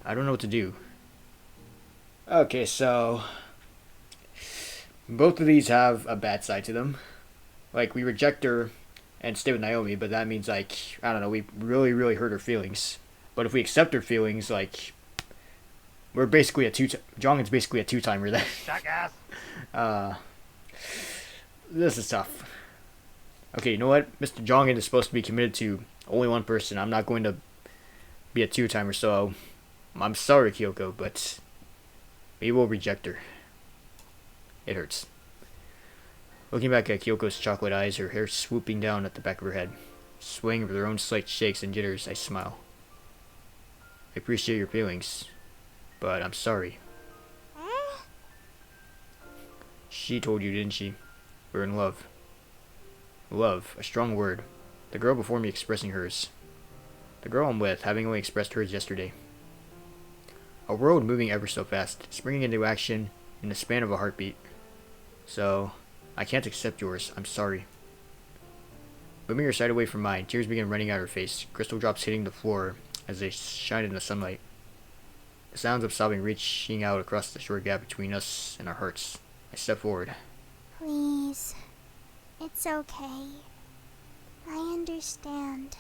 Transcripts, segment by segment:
I don't know what to do. Okay, so both of these have a bad side to them. Like, we reject her and stay with Naomi, but that means, like, I don't know, we really, really hurt her feelings. But if we accept her feelings, like, we're basically a Jeongin's basically a two-timer then. Jackass! Uh, this is tough. Okay, you know what? Mr. Jeongin is supposed to be committed to only one person. I'm not going to be a two-timer, so I'm sorry, Kiyoko, but we will reject her. It hurts. Looking back at Kyoko's chocolate eyes, her hair swooping down at the back of her head, swaying with her own slight shakes and jitters, I smile. I appreciate your feelings, but I'm sorry. She told you, didn't she? We're in love. Love, a strong word. The girl before me expressing hers. The girl I'm with, having only expressed hers yesterday. A world moving ever so fast, springing into action in the span of a heartbeat. So, I can't accept yours. I'm sorry. Moving her side away from mine, tears began running out her face, crystal drops hitting the floor as they shined in the sunlight. The sounds of sobbing reaching out across the short gap between us and our hearts. I step forward. Please. It's okay. I understand.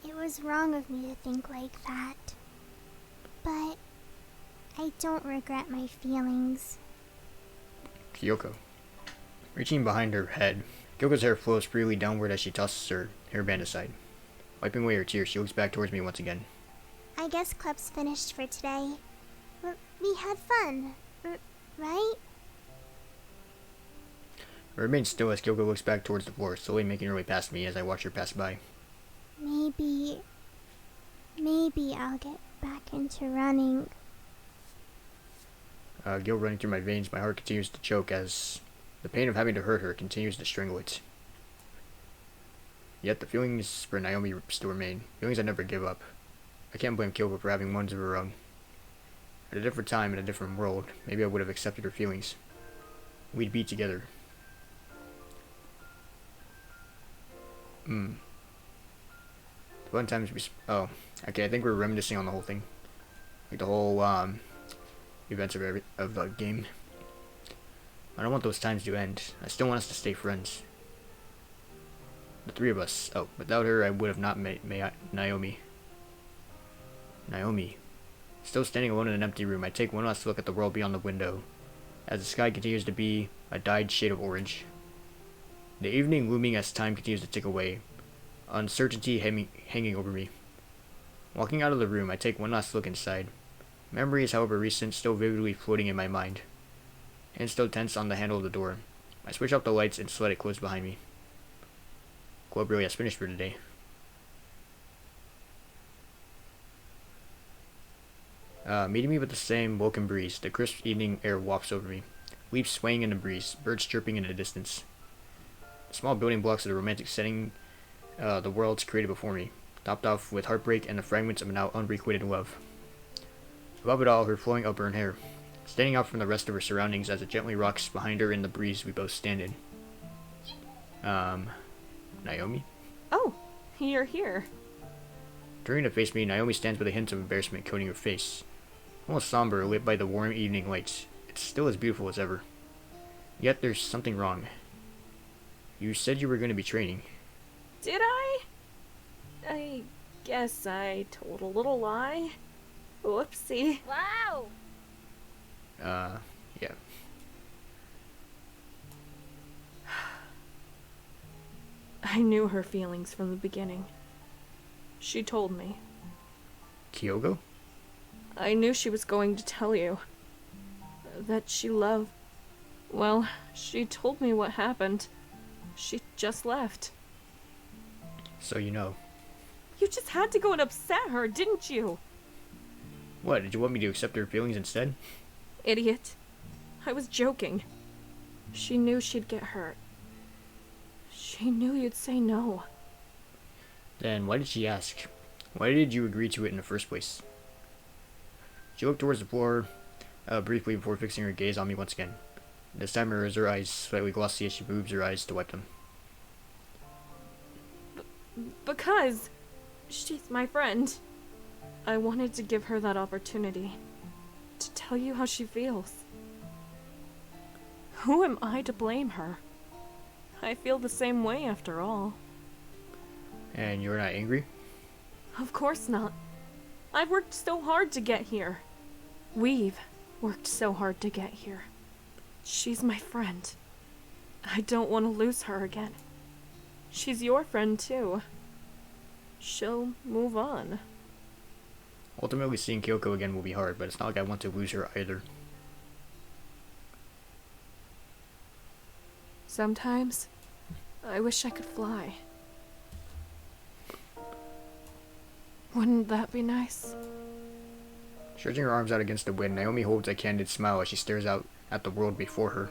It was wrong of me to think like that. But I don't regret my feelings. Kiyoko. Reaching behind her head, Kyoko's hair flows freely downward as she tosses her hairband aside. Wiping away her tears, she looks back towards me once again. I guess club's finished for today. We had fun, right? I remain still as Kyoko looks back towards the floor, slowly making her way past me as I watch her pass by. Maybe I'll get back into running. Guilt running through my veins, my heart continues to choke as the pain of having to hurt her continues to strangle it. Yet the feelings for Naomi still remain, feelings I never give up. I can't blame Kyoko for having ones of her own. At a different time, in a different world, maybe I would have accepted her feelings. We'd be together. The fun times we... Oh, okay, I think we're reminiscing on the whole thing. Like the whole, events of the game. I don't want those times to end. I still want us to stay friends. The three of us. Oh, without her, I would have not met Naomi. Naomi. Still standing alone in an empty room, I take one last look at the world beyond the window, as the sky continues to be a dyed shade of orange. The evening looming as time continues to tick away, uncertainty hanging over me. Walking out of the room, I take one last look inside. Memories, however recent, still vividly floating in my mind. Hands still tense on the handle of the door. I switch off the lights and let it close behind me. Club really has finished for today. Meeting me with the same welcome breeze, the crisp evening air wafts over me. Leaves swaying in the breeze, birds chirping in the distance. The small building blocks of the romantic setting the world's created before me, topped off with heartbreak and the fragments of a now unrequited love. Above it all, her flowing upburn hair, standing out from the rest of her surroundings as it gently rocks behind her in the breeze we both stand in. Naomi? Oh, you're here. Turning to face me, Naomi stands with a hint of embarrassment coating her face. Almost somber, lit by the warm evening lights. It's still as beautiful as ever. Yet there's something wrong. You said you were going to be training. Did I? I guess I told a little lie. Whoopsie. Wow! Yeah. I knew her feelings from the beginning. She told me. Kyogo? I knew she was going to tell you. That she loved... Well, she told me what happened. She just left. So you know. You just had to go and upset her, didn't you? What, did you want me to accept her feelings instead? Idiot. I was joking. She knew she'd get hurt. She knew you'd say no. Then why did she ask? Why did you agree to it in the first place? She looked towards the floor briefly before fixing her gaze on me once again. This time her eyes slightly glossy as she moves her eyes to wipe them. Because she's my friend. I wanted to give her that opportunity. To tell you how she feels. Who am I to blame her? I feel the same way after all. And you're not angry? Of course not. I've worked so hard to get here. We've worked so hard to get here. She's my friend. I don't want to lose her again. She's your friend too. She'll move on. Ultimately, seeing Kiyoko again will be hard, but it's not like I want to lose her either. Sometimes, I wish I could fly. Wouldn't that be nice? Stretching her arms out against the wind, Naomi holds a candid smile as she stares out at the world before her.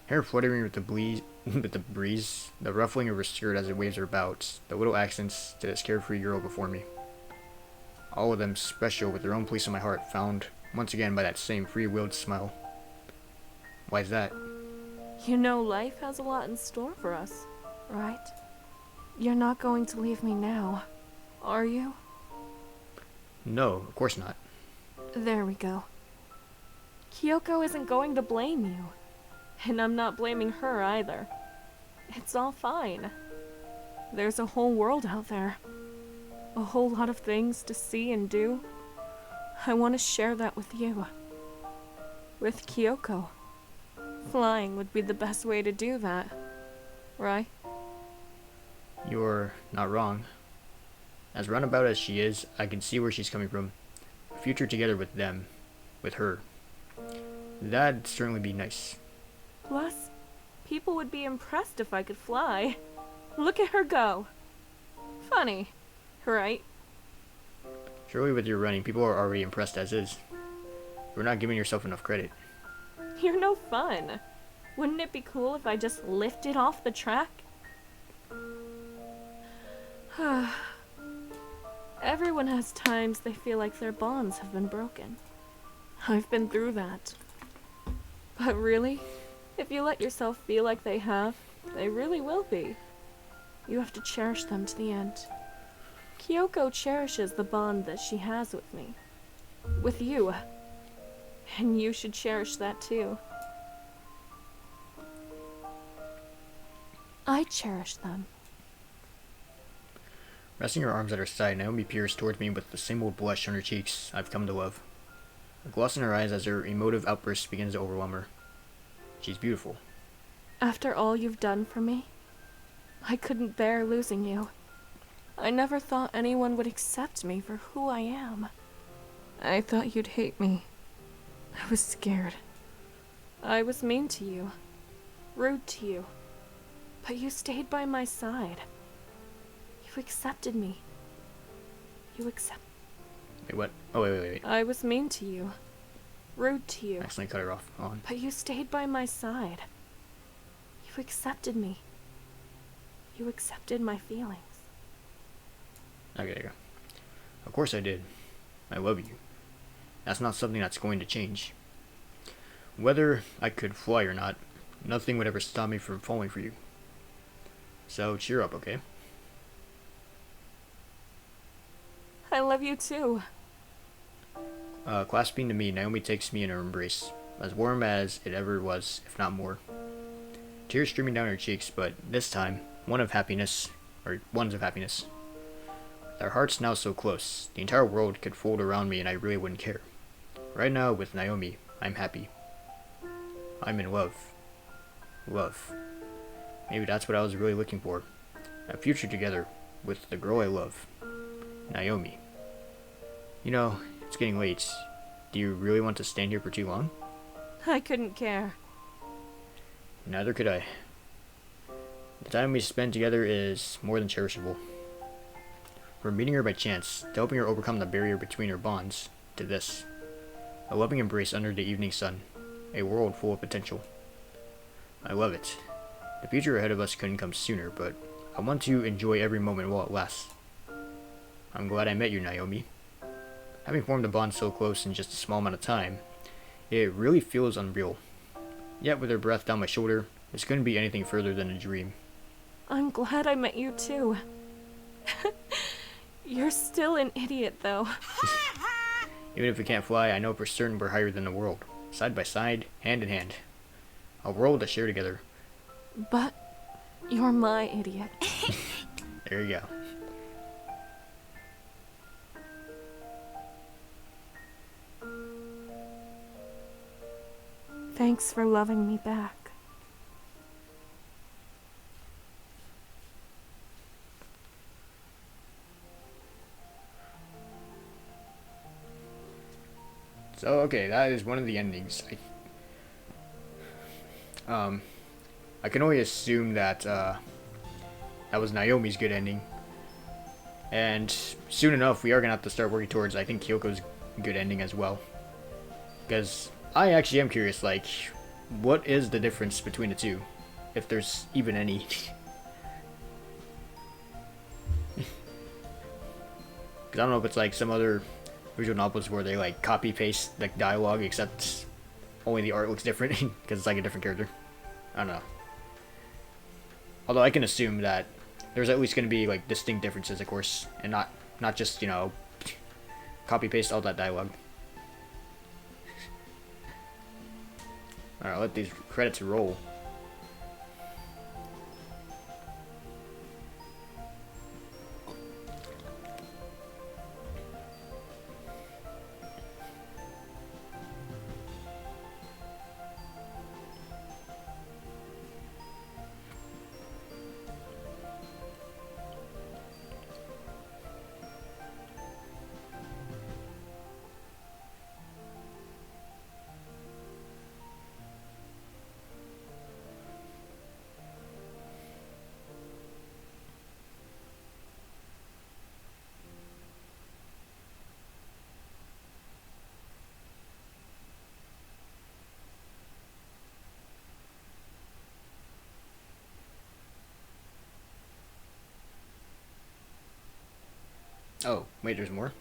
Hair fluttering with the breeze, the ruffling of her skirt as it waves her about, the little accents to this carefree girl before me. All of them special with their own place in my heart, found once again by that same free-willed smile. Why is that? You know life has a lot in store for us, right? You're not going to leave me now, are you? No, of course not. There we go. Kiyoko isn't going to blame you. And I'm not blaming her either. It's all fine. There's a whole world out there. A whole lot of things to see and do. I want to share that with you. With Kiyoko. Flying would be the best way to do that. Right? You're not wrong. As runabout as she is, I can see where she's coming from. A future together with them. With her. That'd certainly be nice. Plus, people would be impressed if I could fly. Look at her go. Funny, right? Surely with your running, people are already impressed as is. You're not giving yourself enough credit. You're no fun. Wouldn't it be cool if I just lifted off the track? Everyone has times they feel like their bonds have been broken. I've been through that. But really, if you let yourself feel like they have, they really will be. You have to cherish them to the end. Kiyoko cherishes the bond that she has with me. With you. And you should cherish that too. I cherish them. Resting her arms at her side, Naomi peers towards me with the same old blush on her cheeks I've come to love. A gloss in her eyes as her emotive outburst begins to overwhelm her. She's beautiful. After all you've done for me, I couldn't bear losing you. I never thought anyone would accept me for who I am. I thought you'd hate me. I was scared. I was mean to you. Rude to you. But you stayed by my side. You accepted me. Wait, what? Oh, wait. I was mean to you. Rude to you. I accidentally cut her off. On. But you stayed by my side. You accepted me. You accepted my feelings. Okay, there you go. Of course I did. I love you. That's not something that's going to change. Whether I could fly or not, nothing would ever stop me from falling for you. So cheer up, okay? I love you too. Clasping to me, Naomi takes me in her embrace, as warm as it ever was, if not more. Tears streaming down her cheeks, but this time, ones of happiness. With our hearts now so close, the entire world could fold around me and I really wouldn't care. Right now, with Naomi, I'm happy. I'm in love. Love. Maybe that's what I was really looking for. A future together with the girl I love. Naomi. You know, it's getting late. Do you really want to stand here for too long? I couldn't care. Neither could I. The time we spend together is more than cherishable. From meeting her by chance, to helping her overcome the barrier between our bonds, to this. A loving embrace under the evening sun. A world full of potential. I love it. The future ahead of us couldn't come sooner, but I want to enjoy every moment while it lasts. I'm glad I met you, Naomi. Having formed a bond so close in just a small amount of time, it really feels unreal. Yet with her breath down my shoulder, this couldn't be anything further than a dream. I'm glad I met you too. You're still an idiot, though. Even if we can't fly, I know for certain we're higher than the world. Side by side, hand in hand. A world to share together. But you're my idiot. There you go. Thanks for loving me back. So, okay, that is one of the endings. I can only assume that, that was Naomi's good ending. And soon enough, we are gonna have to start working towards, I think, Kyoko's good ending as well. Because I actually am curious, like, what is the difference between the two? If there's even any. Because I don't know if it's like some other visual novels where they like copy paste like dialogue, except only the art looks different because it's like a different character. I don't know. Although I can assume that there's at least going to be like distinct differences, of course, and not just, you know, copy paste all that dialogue. Alright, let these credits roll. Oh, wait, there's more?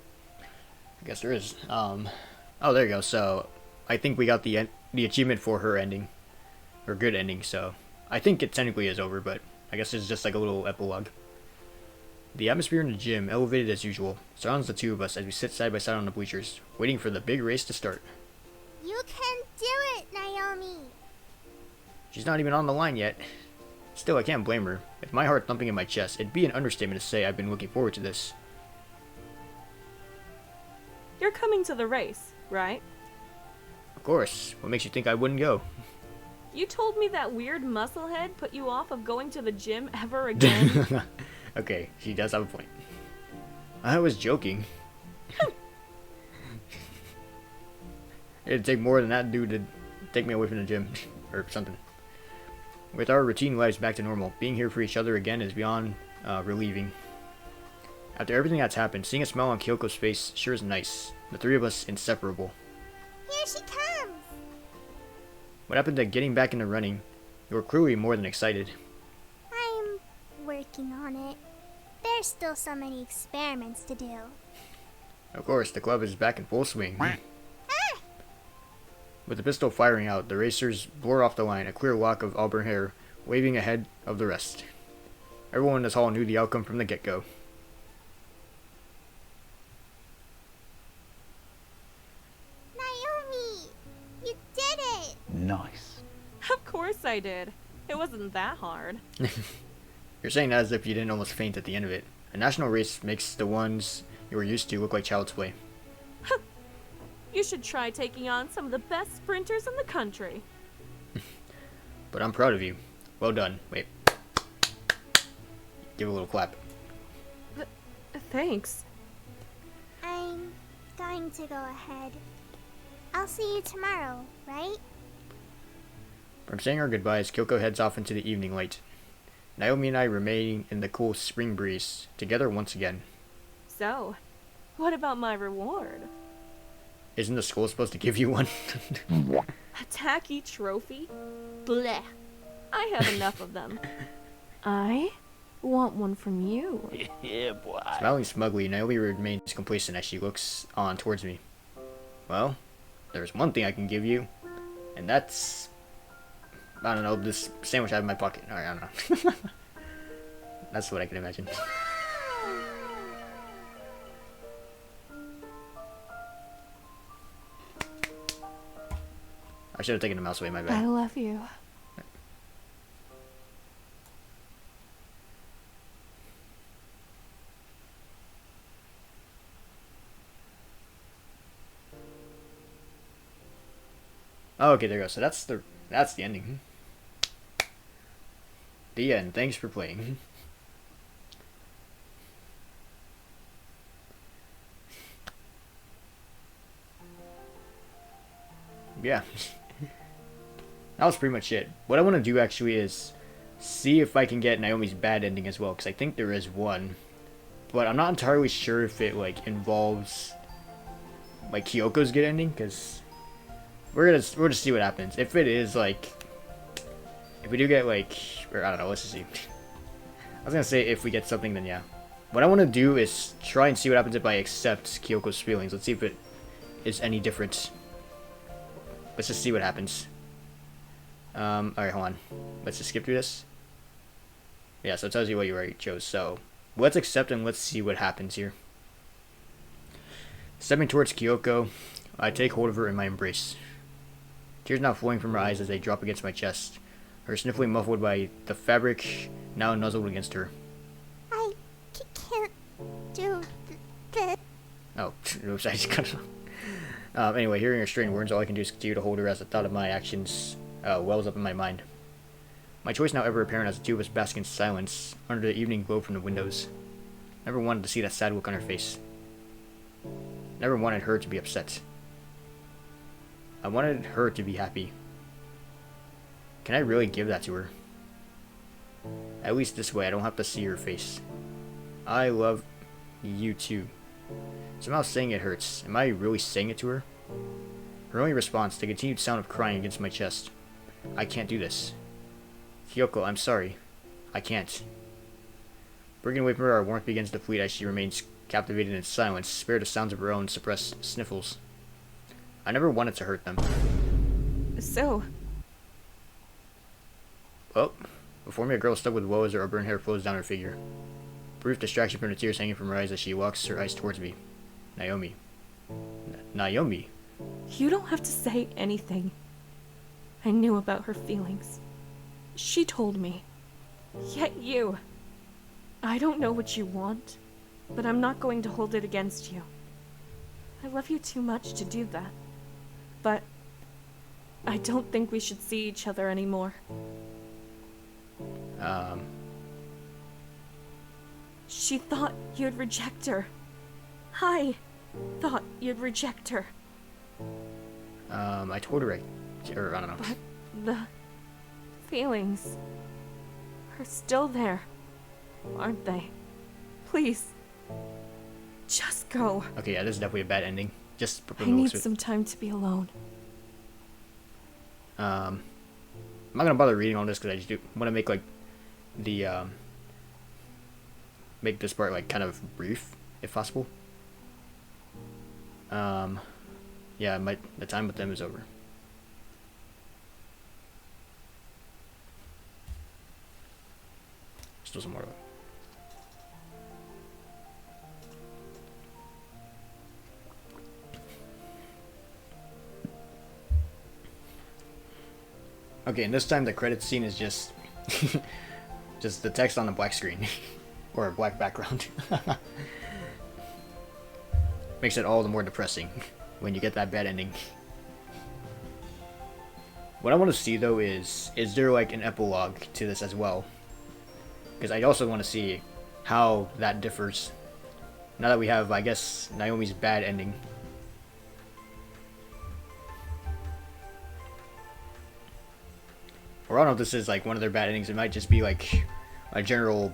I guess there is. Oh, there you go. So, I think we got the achievement for her ending. Or good ending, so I think it technically is over, but I guess it's just like a little epilogue. The atmosphere in the gym, elevated as usual, surrounds the two of us as we sit side by side on the bleachers, waiting for the big race to start. You can do it, Naomi! She's not even on the line yet. Still, I can't blame her. With my heart thumping in my chest, it'd be an understatement to say I've been looking forward to this. You're coming to the race, right? Of course. What makes you think I wouldn't go? You told me that weird musclehead put you off of going to the gym ever again. Okay, she does have a point. I was joking. It'd take more than that dude to take me away from the gym. Or something. With our routine lives back to normal, being here for each other again is beyond relieving. After everything that's happened, seeing a smile on Kyoko's face sure is nice. The three of us inseparable. Here she comes! What happened to getting back into running? You were clearly more than excited. I'm working on it. There's still so many experiments to do. Of course, the club is back in full swing. Ah! With the pistol firing out, the racers bore off the line, a clear lock of auburn hair waving ahead of the rest. Everyone in this hall knew the outcome from the get-go. Naomi! You did it! Nice. Of course I did. It wasn't that hard. You're saying that as if you didn't almost faint at the end of it. A national race makes the ones you were used to look like child's play. You should try taking on some of the best sprinters in the country. But I'm proud of you. Well done. Wait. Give a little clap. Thanks. I'm going to go ahead. I'll see you tomorrow, right? From saying our goodbyes, Kyoko heads off into the evening light. Naomi and I remain in the cool spring breeze, together once again. So, what about my reward? Isn't the school supposed to give you one? A tacky trophy? Blech. I have enough of them. I want one from you. Yeah, boy. Smiling smugly, Naomi remains complacent as she looks on towards me. Well, there's one thing I can give you, and that's... I don't know, this sandwich I have in my pocket. Alright, I don't know. That's what I can imagine. I should have taken the mouse away, my I bad. love you. Oh, okay, there you go. So that's the ending. The end. Thanks for playing. Yeah. That was pretty much it. What I want to do actually is see if I can get Naomi's bad ending as well, because I think there is one. But I'm not entirely sure if it like involves like Kiyoko's good ending, because we're gonna see what happens. If it is like, if we do get like, or I don't know, let's just see. I was gonna say if we get something, then yeah. What I want to do is try and see what happens if I accept Kiyoko's feelings. Let's see if it is any different. Let's just see what happens. Alright, hold on. Let's just skip through this. Yeah, so it tells you what you already chose. So, let's accept and let's see what happens here. Stepping towards Kiyoko, I take hold of her in my embrace. Tears now flowing from her eyes as they drop against my chest. Her sniffling muffled by the fabric now nuzzled against her. I can't do this. Oh, oops, I just cut it off. Anyway, hearing her strained words, all I can do is continue to hold her as the thought of my actions wells up in my mind. My choice now ever apparent as the two of us bask in silence under the evening glow from the windows. Never wanted to see that sad look on her face. Never wanted her to be upset. I wanted her to be happy. Can I really give that to her? At least this way I don't have to see her face. I love you too. Somehow saying it hurts. Am I really saying it to her? Her only response, the continued sound of crying against my chest. I can't do this. Kiyoko, I'm sorry. I can't. Breaking away from her, our warmth begins to fleet as she remains captivated in silence, spared of sounds of her own suppressed sniffles. I never wanted to hurt them. So, Well, before me a girl stuck with woe as her auburn hair flows down her figure. Brief distraction from the tears hanging from her eyes as she walks her eyes towards me. Naomi. Naomi? you don't have to say anything. I knew about her feelings. She told me. Yet you. I don't know what you want, but I'm not going to hold it against you. I love you too much to do that. But I don't think we should see each other anymore. She thought you'd reject her. I thought you'd reject her. I told her or I don't know. But the feelings are still there, aren't they? Please, just go. Okay, yeah, this is definitely a bad ending. Just I need some time to be alone. I'm not gonna bother reading all this because I just want to make like the make this part like kind of brief if possible. Yeah, the time with them is over. Still some more. Okay, and this time the credits scene is just just the text on the black screen or a black background. Makes it all the more depressing when you get that bad ending. What I want to see though is there like an epilogue to this as well? Because I also want to see how that differs now that we have, I guess, Naomi's bad ending. Or I don't know if this is like one of their bad endings. It might just be like a general,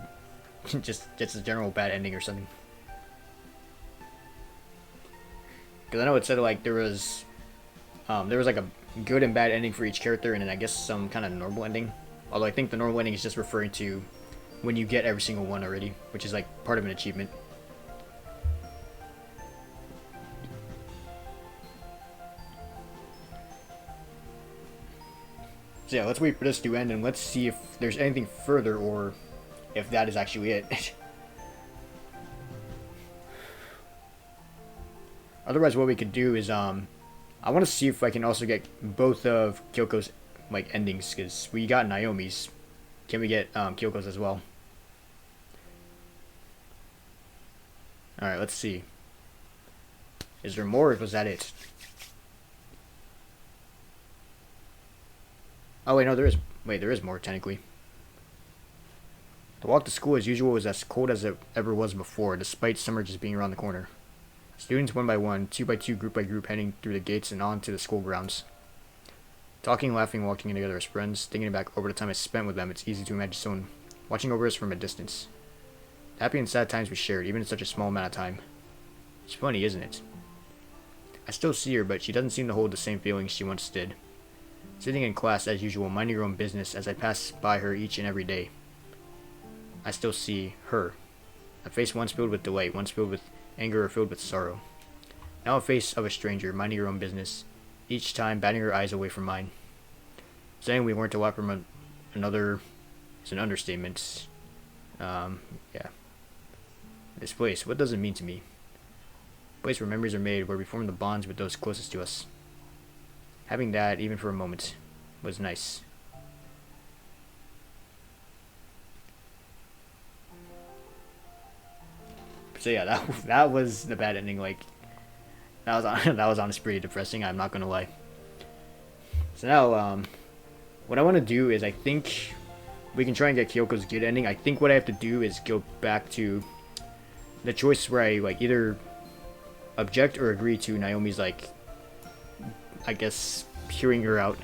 just a general bad ending or something. Because I know it said like there was like a good and bad ending for each character, and then I guess some kind of normal ending. Although I think the normal ending is just referring to when you get every single one already, which is like part of an achievement. So yeah, let's wait for this to end and let's see if there's anything further or if that is actually it. Otherwise, what we could do is I want to see if I can also get both of Kyoko's like endings, because we got Naomi's. Can we get Kyoko's as well? Alright, let's see. Is there more, or was that it? Oh wait, no, there is. Wait, there is more technically. The walk to school as usual was as cold as it ever was before, despite summer just being around the corner. Students one by one, two by two, group by group, heading through the gates and on to the school grounds. Talking, laughing, walking together as friends, thinking back over the time I spent with them, it's easy to imagine someone watching over us from a distance. The happy and sad times we shared, even in such a small amount of time. It's funny, isn't it? I still see her, but she doesn't seem to hold the same feelings she once did. Sitting in class as usual, minding her own business as I pass by her each and every day. I still see her. A face once filled with delight, once filled with anger or filled with sorrow. Now a face of a stranger, minding her own business, each time batting her eyes away from mine. Saying we weren't a lot from another is an understatement. Yeah. This place, what does it mean to me? A place where memories are made, where we form the bonds with those closest to us. Having that, even for a moment, was nice. So yeah, that was the bad ending. Like that was honestly pretty depressing. I'm not gonna lie. So now, what I want to do is I think we can try and get Kyoko's good ending. I think what I have to do is go back to the choice where I like either object or agree to Naomi's like, I guess, hearing her out